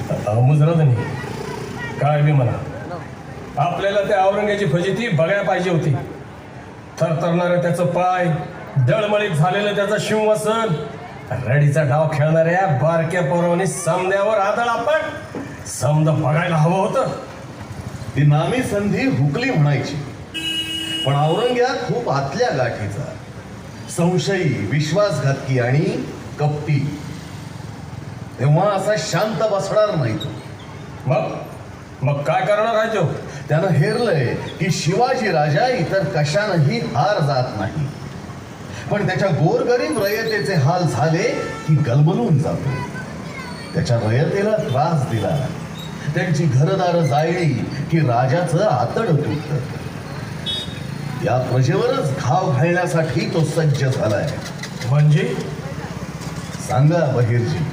मुजरदनी काय बी म्हणा, आपल्याला त्या औरंग्याची फजिती बघायला पाहिजे होती. थरथरणारं त्याचं पाय, दळमळीत झालेलं त्याचं शिवसन, रडीचा डाव खेळणाऱ्या बारक्या पोरांनी समद्यावर आदळ आपण समद बघायला हवं होतं. ती नामी संधी हुकली म्हणायची, पण औरंग्या खूप आतल्या गाठीचा, संशयी, विश्वासघातकी आणि कपटी. तेव्हा असा शांत बसणार नाही तो. मग काय करणार आहे तो? त्यानं हेरलंय की शिवाजी राजा इतर कशानंही हार जात नाही, पण त्याच्या गोरगरीब रयतेचे हाल झाले की गलबलून जातो. त्याच्या रयतेला त्रास दिला, त्यांची घरदारं जाळली की राजाचं आतड तुटतं. या प्रजेवरच घाव घालण्यासाठी तो सज्ज झालाय. म्हणजे सांगा बहिर्जी,